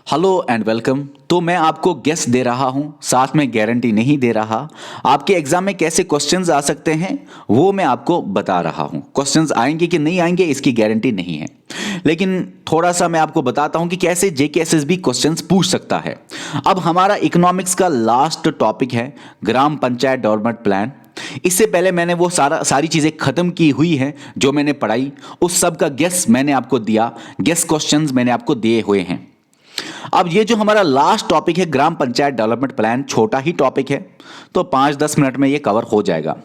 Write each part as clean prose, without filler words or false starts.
Hello and welcome. तो मैं आपको गेस दे रहा हूं, साथ में गारंटी नहीं दे रहा। आपके एग्जाम में कैसे क्वेश्चंस आ सकते हैं वो मैं आपको बता रहा हूं। क्वेश्चंस आएंगे कि नहीं आएंगे इसकी गारंटी नहीं है, लेकिन थोड़ा सा मैं आपको बताता हूं कि कैसे जेके एसएसबी क्वेश्चंस पूछ सकता है। अब हमारा इकोनॉमिक्स का लास्ट टॉपिक है ग्राम पंचायत डेवलपमेंट प्लान। इससे पहले मैंने वो सारी चीज़ें ख़त्म की हुई हैं जो मैंने पढ़ाई, उस सब का गेस मैंने आपको दिया, गेस क्वेश्चंस मैंने आपको दिए हुए हैं। अब ये जो हमारा लास्ट टॉपिक है ग्राम पंचायत डेवलपमेंट प्लान, छोटा ही टॉपिक है, तो 5-10 मिनट में ये कवर हो जाएगा।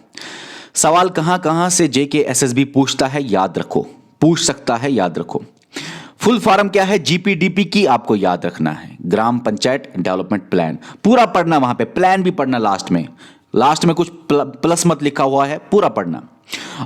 सवाल कहां कहां से जेके एसएसबी पूछता है याद रखो, पूछ सकता है याद रखो। फुल फॉर्म क्या है जीपीडीपी की, आपको याद रखना है। ग्राम पंचायत डेवलपमेंट प्लान पूरा पढ़ना, वहां पे प्लान भी पढ़ना, लास्ट में कुछ प्लस मत लिखा हुआ है, पूरा पढ़ना।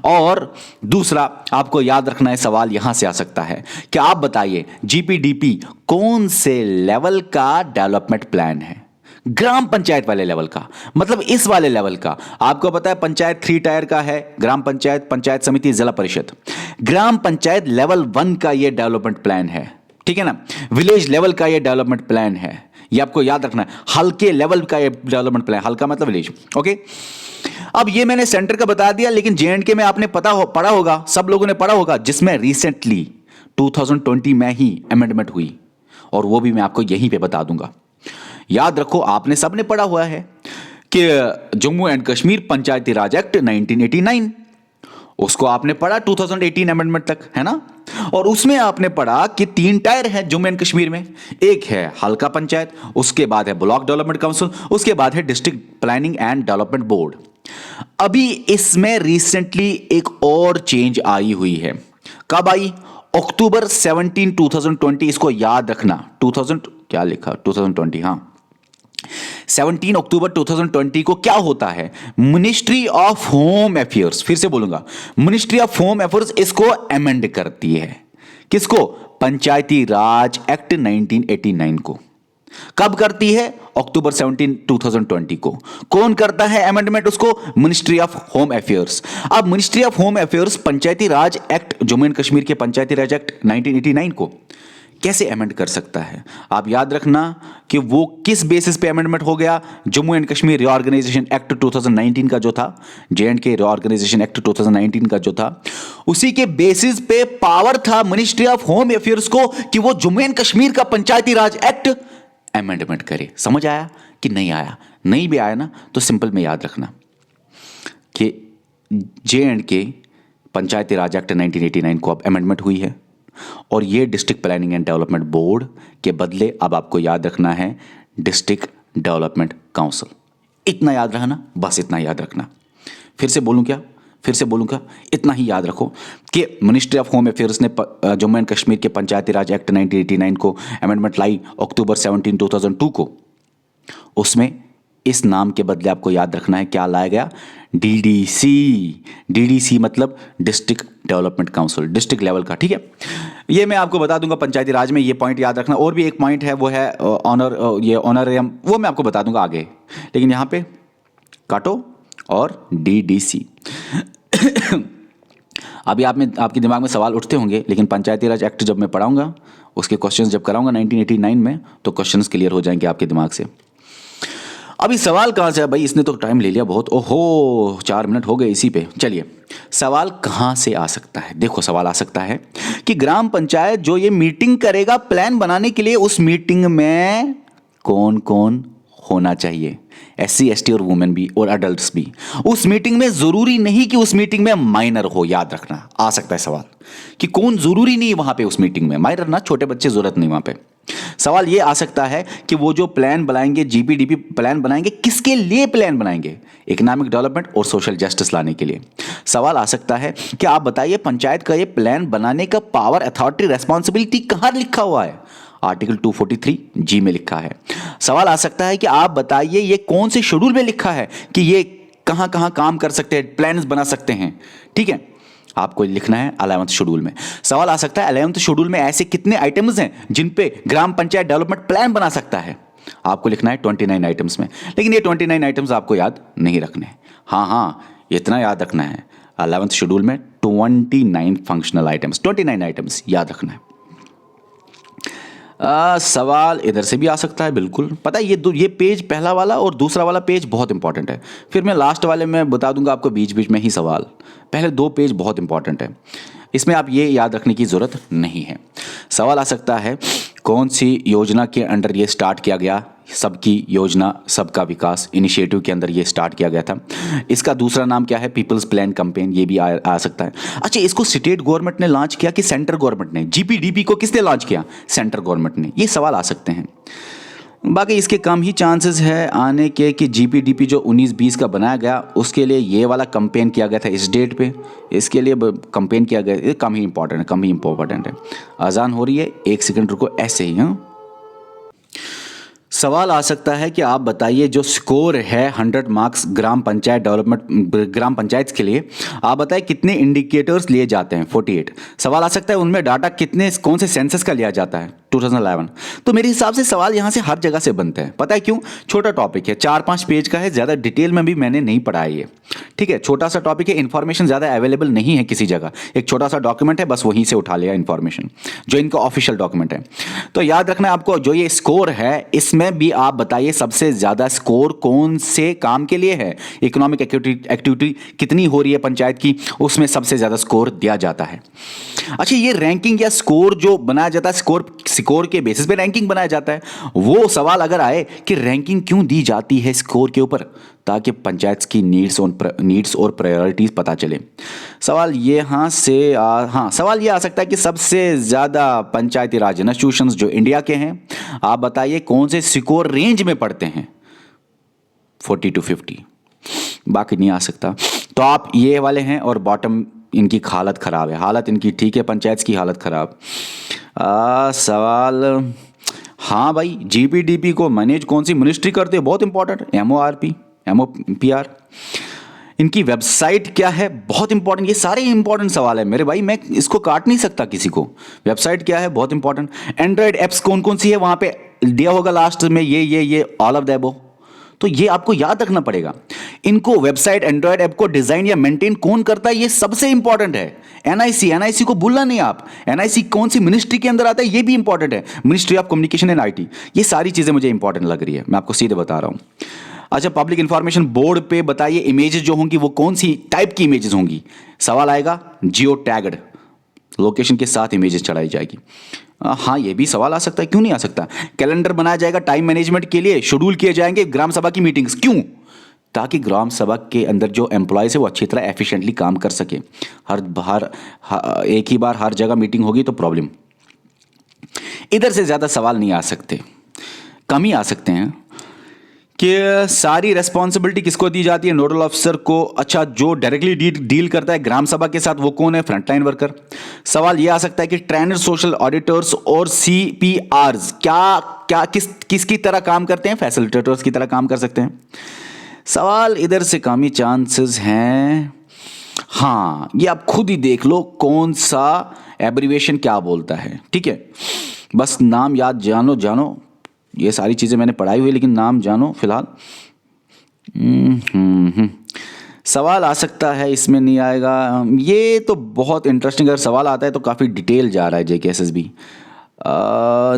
और दूसरा आपको याद रखना है, सवाल यहां से आ सकता है कि आप बताइए जीपीडीपी कौन से लेवल का डेवलपमेंट प्लान है। ग्राम पंचायत वाले लेवल का, मतलब इस वाले लेवल का। आपको पता है पंचायत 3 टायर का है, ग्राम पंचायत, पंचायत समिति, जिला परिषद। ग्राम पंचायत लेवल 1 का ये डेवलपमेंट प्लान है, ठीक है ना। विलेज लेवल का ये डेवलपमेंट प्लान है, ये आपको याद रखना है। हल्के लेवल का ये डेवलपमेंट प्लान, हल्का मतलब विलेज, ओके। अब ये मैंने सेंटर का बता दिया, लेकिन जेएंडके में आपने पढ़ा होगा, सब लोगों ने पढ़ा होगा, जिसमें रिसेंटली 2020 में ही अमेंडमेंट हुई, और वो भी मैं आपको यहीं पे बता दूंगा। याद रखो, आपने सबने पढ़ा हुआ है कि Jammu and Kashmir Panchayati Raj act 1989, उसको आपने पढ़ा 2018 अमेंडमेंट तक, है ना। और उसमें आपने पढ़ा कि 3 टायर है जम्मू एंड कश्मीर में, एक है हल्का पंचायत, उसके बाद है ब्लॉक डेवलपमेंट काउंसिल, उसके बाद है district planning and development board. अभी इसमें रिसेंटली एक और चेंज आई हुई है। कब आई? अक्टूबर 17 2020, इसको याद रखना। 2000 क्या लिखा, 2020, हाँ 17 अक्टूबर 2020 को क्या होता है, मिनिस्ट्री ऑफ होम अफेयर्स, फिर से बोलूंगा, मिनिस्ट्री ऑफ होम अफेयर्स इसको अमेंड करती है। किसको? पंचायती राज एक्ट 1989 को। कब करती है? अक्टूबर 17 2020 को। कौन करता है अमेंडमेंट उसको? Ministry of home affairs. अब ministry of home affairs Panchayati Raj act, Jammu and Kashmir के पंचायती राज एक्ट 1989 को कैसे अमेंड कर सकता है? आप याद रखना कि वो किस बेसिस पे अमेंडमेंट हो गया। Jammu and Kashmir reorganisation act 2019 का जो था, जेएंडके रिऑर्गेनाइजेशन एक्ट 2019 का जो था, उसी के बेसिस पे पावर था मिनिस्ट्री ऑफ होम अफेयर्स को कि वो जम्मू एंड कश्मीर का पंचायती राज एक्ट अमेंडमेंट करे। समझ आया कि नहीं आया? नहीं भी आया ना तो सिंपल में याद रखना कि जेएंडके पंचायती राज एक्ट 1989 को अब अमेंडमेंट हुई है, और ये district planning and development board के बदले अब आपको याद रखना है डिस्ट्रिक्ट डेवलपमेंट काउंसिल। इतना याद रखना, बस इतना याद रखना। फिर से बोलूँ क्या, इतना ही याद रखो कि मिनिस्ट्री ऑफ होम अफेयर्स ने जम्मू एंड कश्मीर के पंचायती राज एक्ट 1989 को अमेंडमेंट लाई अक्टूबर 17 2002 को। उसमें इस नाम के बदले आपको याद रखना है क्या लाया गया? डीडीसी मतलब district development council, district level का, ठीक है। ये मैं आपको बता दूंगा पंचायती राज में, ये पॉइंट याद रखना। और भी एक पॉइंट है, वो है ऑनरेरियम, वो मैं आपको बता दूंगा आगे, लेकिन यहां पे काटो और डीडीसी। अभी आपके दिमाग में सवाल उठते होंगे, लेकिन पंचायती राज एक्ट जब मैं पढ़ाऊंगा, उसके क्वेश्चंस जब कराऊंगा 1989 में, तो क्वेश्चंस क्लियर हो जाएंगे आपके दिमाग से। अभी सवाल कहाँ से है भाई, इसने तो टाइम ले लिया बहुत, ओहो 4 मिनट हो गए इसी पे। चलिए, सवाल कहाँ से आ सकता है? देखो, सवाल आ सकता है कि ग्राम पंचायत जो ये मीटिंग करेगा प्लान बनाने के लिए, उस मीटिंग में कौन कौन होना चाहिए? एससी एसटी और वुमेन भी, और अडल्ट्स भी। उस मीटिंग में जरूरी नहीं कि उस मीटिंग में माइनर हो, याद रखना। आ सकता है सवाल कि कौन, जरूरी नहीं वहां पे उस मीटिंग में माइनर ना, छोटे बच्चे जरूरत नहीं वहां पे। सवाल यह आ सकता है कि वो जो प्लान बनाएंगे, जीपीडीपी प्लान बनाएंगे, किसके लिए प्लान बनाएंगे? इकोनॉमिक डेवलपमेंट और सोशल जस्टिस लाने के लिए। सवाल आ सकता है कि आप बताइए पंचायत का ये प्लान बनाने का पावर, अथॉरिटी, रेस्पॉन्सिबिलिटी कहां लिखा हुआ है? आर्टिकल 243 जी में लिखा है। सवाल आ सकता है कि आप बताइए ये कौन से शेड्यूल में लिखा है कि ये कहां कहां काम कर सकते हैं, प्लान्स बना सकते हैं, ठीक है। आपको लिखना है 11th शेड्यूल में। सवाल आ सकता है 11th शेड्यूल में ऐसे कितने आइटम्स हैं जिन पे ग्राम पंचायत डेवलपमेंट प्लान बना सकता है? आपको लिखना है 29 आइटम्स में, लेकिन ये 29 आइटम्स आपको याद नहीं रखने। हाँ, इतना याद रखना है, 11th शेड्यूल में 29 फंक्शनल आइटम्स, 29 आइटम्स याद रखना है। सवाल इधर से भी आ सकता है, बिल्कुल पता है। ये पेज पहला वाला और दूसरा वाला पेज बहुत इंपॉर्टेंट है। फिर मैं लास्ट वाले में बता दूंगा आपको बीच बीच में ही सवाल। पहले दो पेज बहुत इंपॉर्टेंट है, इसमें आप ये याद रखने की ज़रूरत नहीं है। सवाल आ सकता है कौन सी योजना के अंडर ये स्टार्ट किया गया, सबकी योजना सबका विकास इनिशिएटिव के अंदर ये स्टार्ट किया गया था। इसका दूसरा नाम क्या है, पीपल्स प्लान कैंपेन, ये भी आ सकता है। अच्छा, इसको स्टेट गवर्नमेंट ने लॉन्च किया कि सेंट्रल गवर्नमेंट ने? जीपीडीपी को किसने लॉन्च किया? सेंट्रल गवर्नमेंट ने। ये सवाल आ सकते हैं। बाकी इसके कम ही चांसेस है आने के कि जीपीडीपी जो 19-20 का बनाया गया उसके लिए ये वाला कंपेन किया गया था इस डेट पे, इसके लिए कंपेन किया गया। ये कम ही इंपॉर्टेंट है। अजान हो रही है, 1 सेकंड रुको, ऐसे ही। हाँ, सवाल आ सकता है कि आप बताइए जो स्कोर है 100 मार्क्स ग्राम पंचायत डेवलपमेंट, ग्राम पंचायत के लिए, आप बताइए कितने इंडिकेटर्स लिए जाते हैं? 48। सवाल आ सकता है उनमें डाटा कितने, कौन से सेंसस का लिया जाता है? 2011। तो मेरे हिसाब से सवाल यहाँ से हर जगह से बनते हैं। पता है क्यों? छोटा टॉपिक है, 4-5 पेज का है, ज़्यादा डिटेल में भी मैंने नहीं पढ़ा है ये। ठीक है, छोटा सा टॉपिक है, इन्फॉर्मेशन ज़्यादा अवेलेबल नहीं है किसी जगह। एक छोटा सा डॉक्यूमेंट है, बस वहीं से उठा लिया इन्फॉर्मेशन, जो इनका ऑफिशियल डॉक्यूमेंट है। तो याद रखना आपको, जो ये स्कोर है इसमें भी आप बताइए सबसे ज़्यादा स्कोर कौन से काम के लिए है। इकोनॉमिक एक्टिविटी कितनी हो रही है पंचायत की, उसमें सबसे ज़्यादा स्कोर दिया जाता है। अच्छा, ये रैंकिंग या स्कोर जो बनाया जाता है, स्कोर के बेसिस पे रैंकिंग बनाया जाता है। वो सवाल अगर आए कि रैंकिंग क्यों दी जाती है स्कोर के ऊपर, ताकि पंचायत की नीड्स और प्रायोरिटीज पता चले। सवाल सवाल ये आ सकता है कि सबसे ज़्यादा पंचायती राज इंस्टीट्यूशंस जो इंडिया के हैं, आप बताइए कौन से स्कोर रेंज में पढ़ते हैं? 40 to 50। बाकी नहीं आ सकता। तो आप ये वाले हैं और बॉटम इनकी हालत ख़राब है, हालत इनकी ठीक है, पंचायत की हालत ख़राब। सवाल, हाँ भाई, जीपीडीपी को मैनेज कौन सी मिनिस्ट्री करती है? बहुत इंपॉर्टेंट, MOPR। इनकी वेबसाइट क्या है? बहुत इंपॉर्टेंट। ये सारे इंपॉर्टेंट सवाल है मेरे भाई, मैं इसको काट नहीं सकता किसी को। वेबसाइट क्या है? बहुत इंपॉर्टेंट। एंड्रॉयड एप्स कौन कौन सी है? वहां पे दिया होगा लास्ट में ये ऑल ऑफ द अबव। तो ये आपको याद रखना पड़ेगा। इनको वेबसाइट, एंड्रॉयड ऐप को डिजाइन या मेंटेन कौन करता है? ये सबसे इंपॉर्टेंट है। एनआईसी को भूलना नहीं आप। एनआईसी कौन सी मिनिस्ट्री के अंदर आता है? ये भी इंपॉर्टेंट है, ministry of communication and IT. ये सारी चीजें मुझे इंपॉर्टेंट लग रही है, मैं आपको सीधे बता रहा हूं। अच्छा, पब्लिक इंफॉर्मेशन बोर्ड पे बताइए इमेजेस जो होंगी वो कौन सी टाइप की इमेजेस होंगी? सवाल आएगा, जियो टैग्ड, लोकेशन के साथ इमेजेस चढ़ाई जाएगी। हाँ, ये भी सवाल आ सकता है, क्यों नहीं आ सकता। कैलेंडर बनाया जाएगा टाइम मैनेजमेंट के लिए, शेड्यूल किए जाएंगे ग्राम सभा की मीटिंग्स, क्यों? ताकि ग्राम सभा के अंदर जो एम्प्लॉयज है वो अच्छी तरह एफिशिएंटली काम कर सके। एक ही बार हर जगह मीटिंग होगी तो प्रॉब्लम। इधर से ज्यादा सवाल नहीं आ सकते, कम ही आ सकते हैं। कि सारी रेस्पॉन्सिबिलिटी किसको दी जाती है? नोडल ऑफिसर को। अच्छा, जो डायरेक्टली डील करता है ग्राम सभा के साथ वो कौन है? Frontline worker. सवाल ये आ सकता है कि ट्रेनर, सोशल ऑडिटर्स और CPRs किसकी तरह काम करते हैं? फैसिलिटेटर्स की तरह काम कर सकते हैं। सवाल इधर से कम ही चांसेस हैं। हाँ, ये आप खुद ही देख लो कौन सा एब्रीविएशन क्या बोलता है। ठीक है, बस नाम याद जानो। ये सारी चीज़ें मैंने पढ़ाई हुई, लेकिन नाम जानो फिलहाल। सवाल आ सकता है, इसमें नहीं आएगा। ये तो बहुत इंटरेस्टिंग अगर सवाल आता है तो काफ़ी डिटेल जा रहा है JKSSB।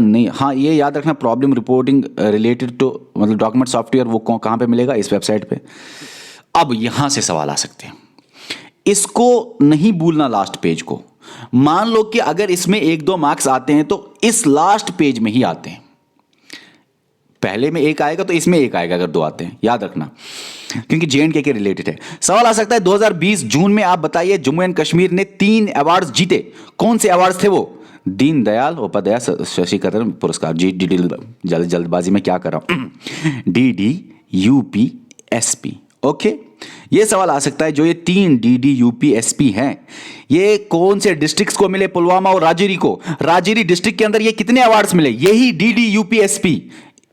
नहीं, हाँ, ये याद रखना, प्रॉब्लम रिपोर्टिंग रिलेटेड टू मतलब डॉक्यूमेंट सॉफ्टवेयर, वो कहाँ पे मिलेगा? इस वेबसाइट पे। अब यहाँ से सवाल आ सकते हैं, इसको नहीं भूलना लास्ट पेज को। मान लो कि अगर इसमें 1-2 मार्क्स आते हैं तो इस लास्ट पेज में ही आते हैं। पहले में 1 आएगा तो इसमें 1 आएगा अगर 2 आते हैं, याद रखना, क्योंकि JNK के रिलेटेड है। सवाल आ सकता है 2020 जून में आप बताइए जम्मू एंड कश्मीर ने 3 अवार्ड्स जीते, कौन से अवार्ड्स थे वो? दीनदयाल उपाध्याय शशिकरण पुरस्कार। जल्दबाजी में क्या कर रहा हूं, DDUPSP। ओके, ये सवाल आ सकता है जो ये 3 DDUPSP हैं, ये कौन से डिस्ट्रिक्ट्स को मिले? पुलवामा और राजौरी को। राजौरी डिस्ट्रिक्ट के अंदर ये कितने अवार्ड्स मिले? यही DDUPSP।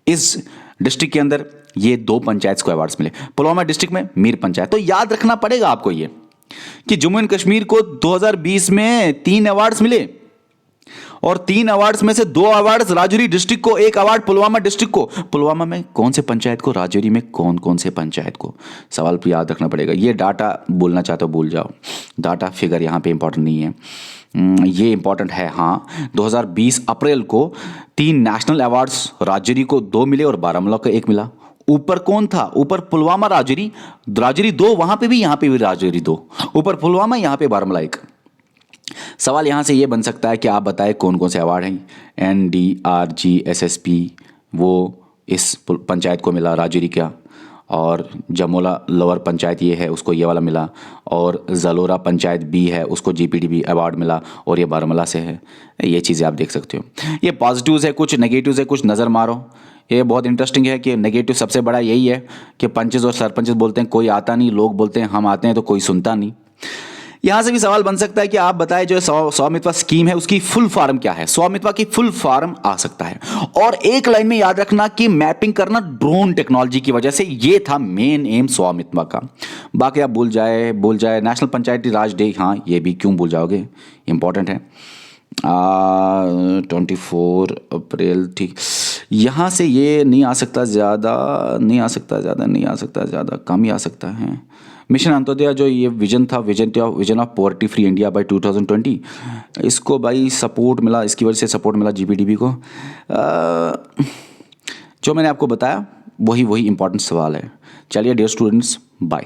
इस डिस्ट्रिक्ट के अंदर ये 2 पंचायत को अवार्ड्स मिले। पुलवामा डिस्ट्रिक्ट में मीर पंचायत। तो याद रखना पड़ेगा आपको ये कि जम्मू एंड कश्मीर को 2020 में 3 अवार्ड्स मिले और 3 अवार्ड्स में से 2 अवार्ड्स राजौरी डिस्ट्रिक्ट को, 1 अवार्ड पुलवामा डिस्ट्रिक्ट को। पुलवामा में कौन से पंचायत को, राजौरी में कौन कौन से पंचायत को। सवाल पर याद रखना पड़ेगा। ये डाटा बोलना चाहते हो भूल जाओ, डाटा फिगर यहाँ पे इंपॉर्टेंट नहीं है। ये इंपॉर्टेंट है हाँ। 2020 अप्रैल को 3 नेशनल अवार्ड्स राजौरी को 2 मिले और बारामूला को 1 मिला। ऊपर कौन था? ऊपर पुलवामा राजौरी, राजौरी 2 वहां पे भी, यहां पे भी राजौरी 2, ऊपर पुलवामा, यहां पे बारामूला 1। सवाल यहां से ये बन सकता है कि आप बताएं कौन कौन से अवार्ड हैं। NDRG-SSP वो इस पंचायत को मिला राजौरी का, और जमोला लोअर पंचायत ये है उसको ये वाला मिला, और जलोरा पंचायत बी है उसको GPDB अवार्ड मिला, और ये बारामूला से है। ये चीज़ें आप देख सकते हो। ये पॉजिटिव्स है, कुछ नेगेटिव्स है, कुछ नज़र मारो। ये बहुत इंटरेस्टिंग है कि नेगेटिव सबसे बड़ा यही है कि पंचेस और सरपंचेस बोलते हैं कोई आता नहीं, लोग बोलते हैं हम आते हैं तो कोई सुनता नहीं। यहां से भी सवाल बन सकता है कि आप बताएं जो स्वामित्व स्कीम है उसकी फुल फॉर्म क्या है। स्वामित्व की फुल फॉर्म आ सकता है। और एक लाइन में याद रखना कि मैपिंग करना ड्रोन टेक्नोलॉजी की वजह से, ये था मेन एम स्वामित्व का। बाकी आप भूल जाए नेशनल पंचायती राज डे, हाँ ये भी क्यों भूल जाओगे, इंपॉर्टेंट है। 24 अप्रैल, ठीक। यहाँ से ये नहीं आ सकता ज़्यादा, नहीं आ सकता ज़्यादा, कम ही आ सकता है। मिशन अंत्योदय जो ये विजन था, vision of poverty free India by 2020, इसको भाई सपोर्ट मिला, इसकी वजह से सपोर्ट मिला GPDB को। जो मैंने आपको बताया वही इंपॉर्टेंट सवाल है। चलिए डियर स्टूडेंट्स, बाय।